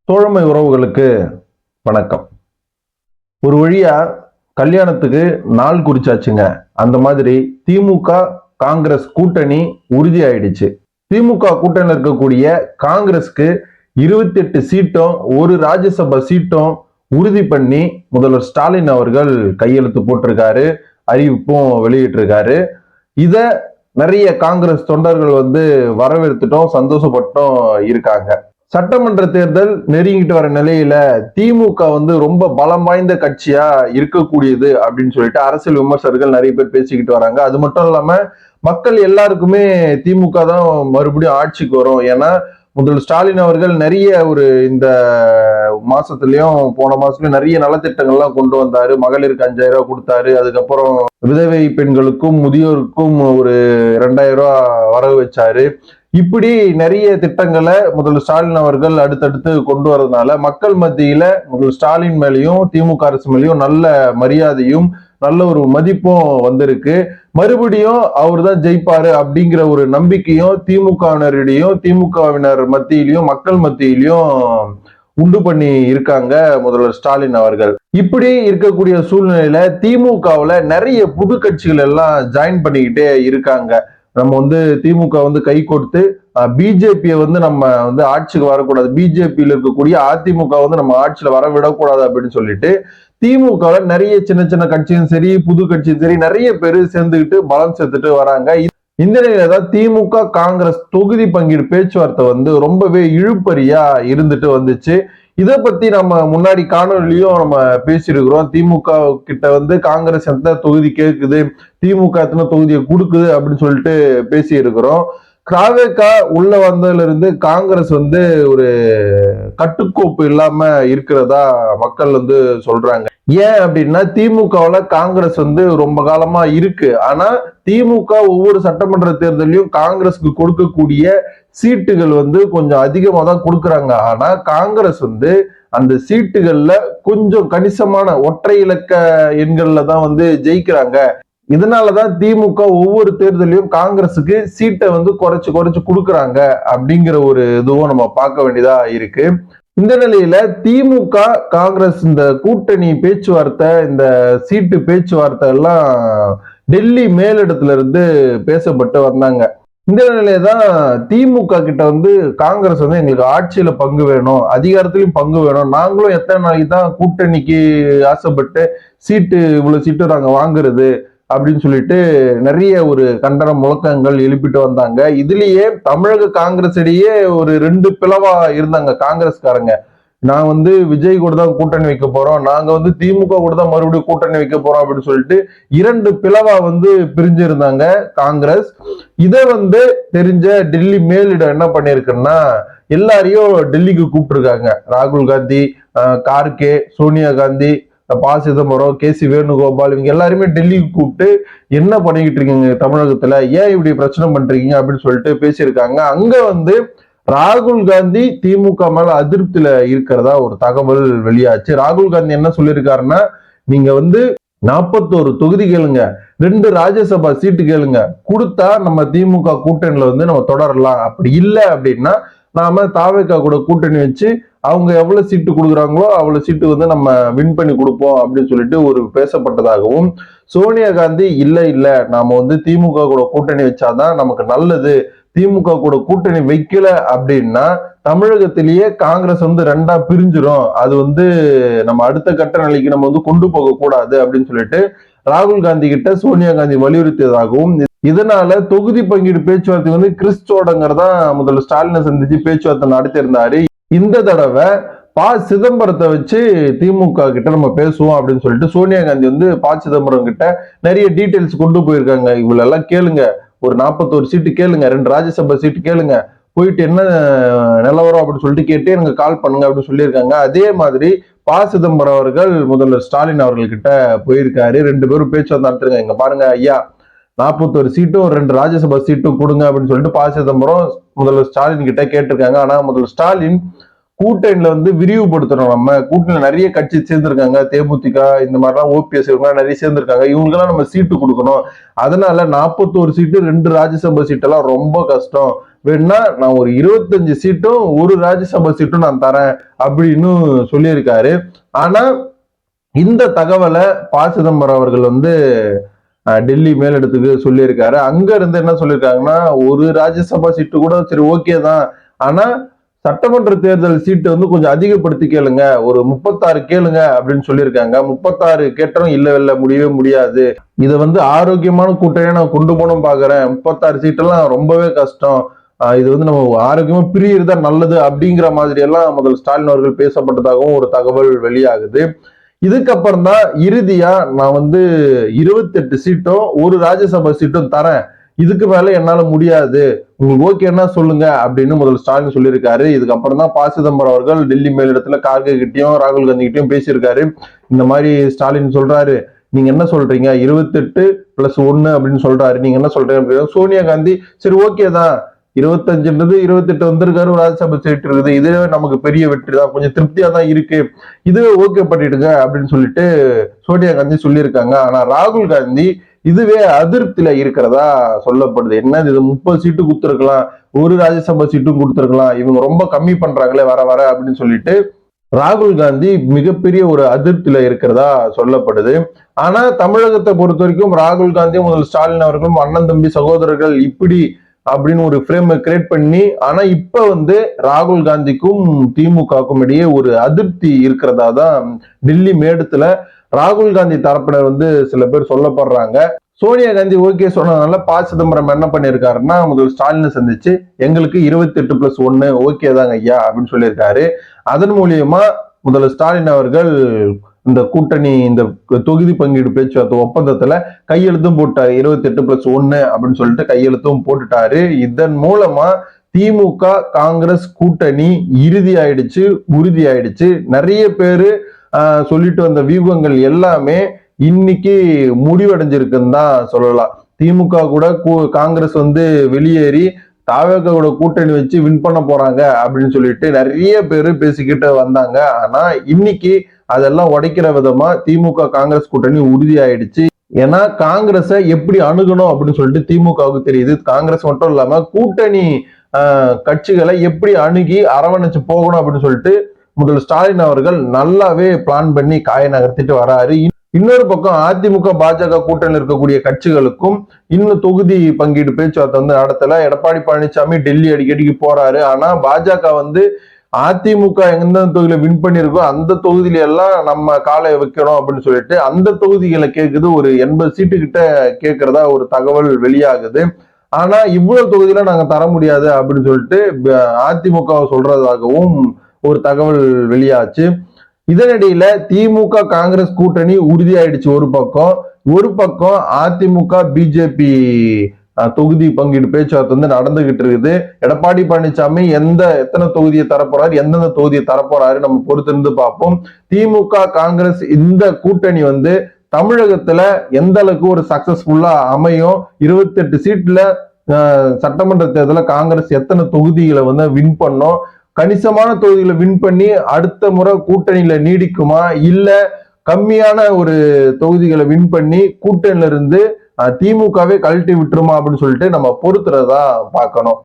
தோழமை உறவுகளுக்கு வணக்கம். ஒரு வழியா கல்யாணத்துக்கு நாள் குறிச்சாச்சுங்க. அந்த மாதிரி திமுக காங்கிரஸ் கூட்டணி உறுதி ஆயிடுச்சு. திமுக கூட்டணியில் இருக்கக்கூடிய காங்கிரஸ்க்கு 28 சீட்டும் ஒரு ராஜ்யசபா சீட்டும் உறுதி பண்ணி முதல்வர் ஸ்டாலின் அவர்கள் கையெழுத்து போட்டிருக்காரு, அறிவிப்பும் வெளியிட்டிருக்காரு. இத நிறைய காங்கிரஸ் தொண்டர்கள் வரவேற்றுட்டும் சந்தோஷப்பட்டும் இருக்காங்க. சட்டமன்ற தேர்தல் நெருங்கிட்டு வர நிலையில திமுக ரொம்ப பலம் வாய்ந்த கட்சியா இருக்கக்கூடியது அப்படின்னு சொல்லிட்டு அரசியல் விமர்சகர்கள் நிறைய பேர் பேசிக்கிட்டு வராங்க. அது மட்டும் இல்லாம மக்கள் எல்லாருக்குமே திமுக தான் மறுபடியும் ஆட்சிக்கு வரும். ஏன்னா முதல் ஸ்டாலின் அவர்கள் நிறைய இந்த மாசத்துலயும் போன மாசத்துலயும் நிறைய நலத்திட்டங்கள்லாம் கொண்டு வந்தாரு. மகளிருக்கு 5000 ரூபாய் கொடுத்தாரு. அதுக்கப்புறம் விதவை பெண்களுக்கும் முதியோருக்கும் ஒரு 2000 ரூபாய் வரவு வச்சாரு. இப்படி நிறைய திட்டங்களை முதல்வர் ஸ்டாலின் அவர்கள் அடுத்தடுத்து கொண்டு வரதுனால மக்கள் மத்தியில முதல்வர் ஸ்டாலின் மேலேயும் திமுக அரசு மேலேயும் நல்ல மரியாதையும் நல்ல ஒரு மதிப்பும் வந்திருக்கு. மறுபடியும் அவர் தான் ஜெயிப்பாரு அப்படிங்கிற ஒரு நம்பிக்கையும் திமுகவினரிடையும் திமுகவினர் மத்தியிலையும் மக்கள் மத்தியிலையும் உண்டு பண்ணி இருக்காங்க முதல்வர் ஸ்டாலின் அவர்கள். இப்படி இருக்கக்கூடிய சூழ்நிலையில திமுகவுல நிறைய புது கட்சிகள் எல்லாம் ஜாயின் பண்ணிக்கிட்டே இருக்காங்க. நம்ம திமுக கை கொடுத்து பிஜேபியை நம்ம ஆட்சிக்கு வரக்கூடாது, பிஜேபியில இருக்கக்கூடிய அதிமுக நம்ம ஆட்சியில வர விடக்கூடாது அப்படின்னு சொல்லிட்டு திமுகவில் நிறைய சின்ன சின்ன கட்சியும் சரி புது கட்சியும் சரி நிறைய பேர் சேர்ந்துக்கிட்டு பலம் சேர்த்துட்டு வராங்க. இந்த நிலையில தான் திமுக காங்கிரஸ் தொகுதி பங்கீடு பேச்சுவார்த்தை ரொம்பவே இழுபறியா இருந்துட்டு வந்துச்சு. இதை பத்தி நம்ம முன்னாடி காணொலியும் நம்ம பேசியிருக்கிறோம். திமுக கிட்ட காங்கிரஸ் எத்தனை தொகுதி கேட்குது, திமுக எத்தனை தொகுதியை கொடுக்குது அப்படின்னு சொல்லிட்டு பேசி இருக்கிறோம். திமுக உள்ள வந்ததுல இருந்து காங்கிரஸ் ஒரு கட்டுக்கோப்பு இல்லாம இருக்கிறதா மக்கள் சொல்றாங்க. ஏன் அப்படின்னா திமுகவுல காங்கிரஸ் ரொம்ப காலமா இருக்கு. ஆனா திமுக ஒவ்வொரு சட்டமன்ற தேர்தலையும் காங்கிரஸுக்கு கொடுக்கக்கூடிய சீட்டுகள் கொஞ்சம் அதிகமா தான் கொடுக்குறாங்க. ஆனா காங்கிரஸ் அந்த சீட்டுகள்ல கொஞ்சம் கணிசமான ஒற்றை இலக்க எண்கள்ல தான் ஜெயிக்கிறாங்க. இதனாலதான் திமுக ஒவ்வொரு தேர்தலையும் காங்கிரஸுக்கு சீட்டை குறைச்சு குறைச்சு கொடுக்குறாங்க அப்படிங்கிற ஒரு இதுவும் நம்ம பார்க்க வேண்டியதா இருக்கு. இந்த நிலையில திமுக காங்கிரஸ் இந்த கூட்டணி பேச்சுவார்த்தை இந்த சீட்டு பேச்சுவார்த்தை எல்லாம் டெல்லி மேலிடத்துல இருந்து பேசப்பட்டு வந்தாங்க. இந்த நிலையில்தான் திமுக கிட்ட காங்கிரஸ் எங்களுக்கு ஆட்சியில பங்கு வேணும், அதிகாரத்திலையும் பங்கு வேணும், நாங்களும் எத்தனை நாளைக்கு தான் கூட்டணிக்கு ஆசைப்பட்டு சீட்டு இவ்வளவு சீட்டு நாங்க வாங்குறது அப்படின்னு சொல்லிட்டு நிறைய ஒரு கண்டன முழக்கங்கள் எழுப்பிட்டு வந்தாங்க. இதுலயே தமிழக காங்கிரஸ் இடையே ஒரு 2 பிளவா இருந்தாங்க காங்கிரஸ்காரங்க. நான் விஜய் கூட தான் கூட்டணி வைக்க போறோம், நாங்க திமுக கூட தான் மறுபடியும் கூட்டணி வைக்க போறோம் அப்படின்னு சொல்லிட்டு 2 பிளவா பிரிஞ்சிருந்தாங்க காங்கிரஸ். இதை தெரிஞ்ச டெல்லி மேலிடம் என்ன பண்ணிருக்குன்னா எல்லாரையும் டெல்லிக்கு கூப்பிட்டுருக்காங்க. ராகுல் காந்தி, கார்கே, சோனியா காந்தி, ப. சிதம்பரம், கே.சி. வேணுகோபால் இவங்க எல்லாருமே டெல்லிக்கு கூப்பிட்டு என்ன பண்ணிக்கிட்டு இருக்கீங்க தமிழகத்துல, ஏன் இப்படி பிரச்சனை பண்றீங்க அப்படின்னு சொல்லிட்டு பேசியிருக்காங்க. அங்க ராகுல் காந்தி திமுக மேல அதிருப்தியில இருக்கிறதா ஒரு தகவல் வெளியாச்சு. ராகுல் காந்தி என்ன சொல்லியிருக்காருன்னா, நீங்க 41 தொகுதி கேளுங்க, 2 ராஜ்யசபா சீட்டு கேளுங்க, கொடுத்தா நம்ம திமுக கூட்டணியில நம்ம தொடரலாம், அப்படி இல்லை அப்படின்னா நாம தாவேகா கூட கூட்டணி வச்சு அவங்க எவ்வளவு சீட்டு கொடுக்குறாங்களோ அவ்வளவு சீட்டு நம்ம வின் பண்ணி கொடுப்போம் அப்படின்னு சொல்லிட்டு ஒரு பேசப்பட்டதாகவும், சோனியா காந்தி இல்ல நாம திமுக கூட கூட்டணி வச்சாதான் நமக்கு நல்லது, திமுக கூட கூட்டணி வைக்கல அப்படின்னா தமிழகத்திலேயே காங்கிரஸ் 2ஆ பிரிஞ்சிரும், அது நம்ம அடுத்த கட்ட நிலைக்கு நம்ம கொண்டு போக கூடாது அப்படின்னு சொல்லிட்டு ராகுல் காந்தி கிட்ட சோனியா காந்தி வலியுறுத்தியதாகவும், இதனால தொகுதி பங்கீடு பேச்சுவார்த்தை கிறிஸ்டோடங்கிறதா முதல்ல ஸ்டாலினை சந்திச்சு பேச்சுவார்த்தை நடத்தியிருந்தாரு. இந்த தடவை ப. சிதம்பரத்தை வச்சு திமுக கிட்ட நம்ம பேசுவோம் அப்படின்னு சொல்லிட்டு சோனியா காந்தி ப. சிதம்பரம் கிட்ட நிறைய டீடைல்ஸ் கொண்டு போயிருக்காங்க. இவ்வளவு எல்லாம் கேளுங்க, ஒரு 41 சீட்டு கேளுங்க, 2 ராஜ்யசபா சீட்டு கேளுங்க, போயிட்டு என்ன நிலவரம் அப்படின்னு சொல்லிட்டு கேட்டு எனக்கு கால் பண்ணுங்க அப்படின்னு சொல்லியிருக்காங்க. அதே மாதிரி ப. சிதம்பரம் அவர்கள் முதல்வர் ஸ்டாலின் அவர்கள்கிட்ட போயிருக்காரு. 2 பேரும் பேச்சுவார்த்தை நடத்துருங்க. இங்க பாருங்க ஐயா, 41 சீட்டும் 2 ராஜ்யசபா சீட்டும் கொடுங்க அப்படின்னு சொல்லிட்டு ப. சிதம்பரம் முதல்வர் ஸ்டாலின் கிட்ட கேட்டிருக்காங்க. ஆனா முதல்வர் ஸ்டாலின் கூட்டணியில வந்து விரிவுபடுத்தணும். நம்ம கூட்டணியில நிறைய கட்சி சேர்ந்திருக்காங்க, தேமுதிக இந்த மாதிரிலாம் ஓபிஎஸ் இவங்க நிறைய சேர்ந்திருக்காங்க. இவங்களுக்கெல்லாம் நம்ம சீட்டு கொடுக்கணும். அதனால 41 சீட்டு 2 ராஜ்யசபா சீட்டெல்லாம் ரொம்ப கஷ்டம். வேணா நான் ஒரு 25 சீட்டும் ஒரு ராஜ்யசபா சீட்டும் நான் தரேன் அப்படின்னு சொல்லியிருக்காரு. ஆனா இந்த தகவலை சிதம்பரம் அவர்கள் வந்து டெல்லி மேலிடத்துக்கு சொல்லியிருக்காரு. அங்க இருந்து என்ன சொல்லியிருக்காங்கன்னா, ஒரு ராஜ்யசபா சீட்டு கூட சரி ஓகே தான், ஆனா சட்டமன்ற தேர்தல் சீட்டு வந்து கொஞ்சம் அதிகப்படுத்தி கேளுங்க, ஒரு 36 கேளுங்க அப்படின்னு சொல்லியிருக்காங்க. 36 கேட்டோம் இல்ல முடியவே முடியாது, இதை வந்து ஆரோக்கியமான கூட்டணியா நான் கொண்டு போகணும் பாக்குறேன், 36 சீட்டெல்லாம் ரொம்பவே கஷ்டம், இது வந்து நம்ம ஆரோக்கியமா பிரியறதா நல்லது அப்படிங்கிற மாதிரி எல்லாம் முதல் ஸ்டாலின் அவர்கள் பேசப்பட்டதாகவும் ஒரு தகவல் வெளியாகுது. இதுக்கப்புறம் தான் இறுதியா நான் வந்து 28 சீட்டும் ஒரு ராஜ்யசபா சீட்டும் தரேன், இதுக்கு மேல என்னால முடியாது, உங்களுக்கு ஓகேன்னா சொல்லுங்க அப்படின்னு முதல் ஸ்டாலின் சொல்லியிருக்காரு. இதுக்கப்புறம் தான் சிதம்பரம் அவர்கள் டெல்லி மேலிடத்துல கார்கே கிட்டையும் ராகுல் காந்தி கிட்டையும் பேசியிருக்காரு. இந்த மாதிரி ஸ்டாலின் சொல்றாரு, நீங்க என்ன சொல்றீங்க 28+1 அப்படின்னு சொல்றாரு, நீங்க என்ன சொல்றீங்க? சோனியா காந்தி சரி ஓகே தான், 25ன்றது 28 வந்திருக்காரு, ஒரு ராஜ்யசபா சீட் இருக்குது, இதுவே நமக்கு பெரிய வெற்றி தான், கொஞ்சம் திருப்தியா தான் இருக்கு, இதுவே ஓகே பண்ணிடுங்க அப்படின்னு சொல்லிட்டு சோனியா காந்தி சொல்லியிருக்காங்க. ஆனா ராகுல் காந்தி இதுவே அதிருப்தியில இருக்கிறதா சொல்லப்படுது. என்ன இது 30 சீட்டு கொடுத்துருக்கலாம், ஒரு ராஜ்யசபா சீட்டும் கொடுத்துருக்கலாம், இவங்க ரொம்ப கம்மி பண்றாங்களே வர வர அப்படின்னு சொல்லிட்டு ராகுல் காந்தி மிகப்பெரிய ஒரு அதிருப்தியில இருக்கிறதா சொல்லப்படுது. ஆனா தமிழகத்தை பொறுத்த வரைக்கும் ராகுல் காந்தியும் முதல் ஸ்டாலின் அவர்களும் அண்ணன் தம்பி சகோதரர்கள் இப்படி அப்படின்னு ஒரு ஃப்ரேம் கிரியேட் பண்ணி, ஆனா இப்ப வந்து ராகுல் காந்திக்கும் திமுகவுக்கும் இடையே ஒரு அதிருப்தி இருக்கிறதா தான் டெல்லி மேடத்துல ராகுல் காந்தி தரப்பினர் வந்து சில பேர் சொல்லப்படுறாங்க. சோனியா காந்தி ஓகே சொன்னதுனால சிதம்பரம் என்ன பண்ணிருக்காருன்னா, முதல் ஸ்டாலினை சந்திச்சு எங்களுக்கு 28+1 ஓகே தாங்க ஐயா அப்படின்னு சொல்லியிருக்காரு. அதன் மூலியமா முதல்ல ஸ்டாலின் அவர்கள் இந்த கூட்டணி இந்த தொகுதி பங்கீடு பேச்சுவார்த்தை ஒப்பந்தத்துல கையெழுத்தும் போட்டாரு. 28+1 அப்படின்னு சொல்லிட்டு கையெழுத்தும் போட்டுட்டாரு. இதன் மூலமா திமுக காங்கிரஸ் கூட்டணி இறுதி ஆயிடுச்சு, உறுதி ஆயிடுச்சு. நிறைய பேரு சொல்லிட்டு வந்த வியூகங்கள் எல்லாமே இன்னைக்கு முடிவடைஞ்சிருக்குன்னு தான் சொல்லலாம். திமுக கூட காங்கிரஸ் வந்து வெளியேறி தாவேக கூட கூட்டணி வச்சு வின் பண்ண போறாங்க அப்படின்னு சொல்லிட்டு நிறைய பேரு பேசிக்கிட்டு வந்தாங்க. ஆனா இன்னைக்கு அதெல்லாம் உடைக்கிற விதமா திமுக காங்கிரஸ் கூட்டணி உறுதியாயிடுச்சு. ஏன்னா காங்கிரஸை எப்படி அணுகணும் அப்படின்னு சொல்லிட்டு திமுகவுக்கு தெரியுது. காங்கிரஸ் மட்டும் இல்லாம கூட்டணி கட்சிகளை எப்படி அணுகி அரவணைச்சு போகணும் அப்படின்னு சொல்லிட்டு முதல் ஸ்டாலின் அவர்கள் நல்லாவே பிளான் பண்ணி காய நகர்த்திட்டு வராரு. இன்னொரு பக்கம் அதிமுக பாஜக கூட்டணியில் இருக்கக்கூடிய கட்சிகளுக்கும் இன்னும் தொகுதி பங்கீடு பேச்சுவார்த்தை வந்து நடத்தல. எடப்பாடி பழனிசாமி டெல்லி அடிக்கடிக்கு போறாரு. ஆனா பாஜக வந்து அதிமுக எந்த தொகுதியில வின் பண்ணிருக்கோ அந்த தொகுதியில எல்லாம் நம்ம காலை வைக்கணும் அப்படின்னு சொல்லிட்டு அந்த தொகுதிகளை கேட்குது. ஒரு 80 சீட்டு கிட்ட கேட்கறதா ஒரு தகவல் வெளியாகுது. ஆனா இவ்வளவு தொகுதியில நாங்க தர முடியாது அப்படின்னு சொல்லிட்டு அதிமுக சொல்றதாகவும் ஒரு தகவல் வெளியாச்சு. இதனிடையில திமுக காங்கிரஸ் கூட்டணி உறுதியாயிடுச்சு ஒரு பக்கம் அதிமுக பிஜேபி தொகுதி பங்கீடு பேச்சுவார்த்தை வந்து நடந்துகிட்டு இருக்குது. எடப்பாடி பழனிசாமி எத்தனை தொகுதியை தரப்போறாரு, எந்தெந்த தொகுதியை தரப்போறாரு நம்ம பொறுத்திருந்து பார்ப்போம். திமுக காங்கிரஸ் இந்த கூட்டணி வந்து தமிழகத்துல எந்த அளவுக்கு ஒரு சக்சஸ்ஃபுல்லா அமையும், 28 சீட்ல சட்டமன்ற தேர்தலில் காங்கிரஸ் எத்தனை தொகுதிகளை வந்து வின் பண்ணோம், கணிசமான தொகுதிகளை வின் பண்ணி அடுத்த முறை கூட்டணியில நீடிக்குமா, இல்ல கம்மியான ஒரு தொகுதிகளை வின் பண்ணி கூட்டணியில இருந்து திமுகவே கழட்டி விட்டுருமா அப்படின்னு சொல்லிட்டு நம்ம பொறுத்துறதா பார்க்கணும்.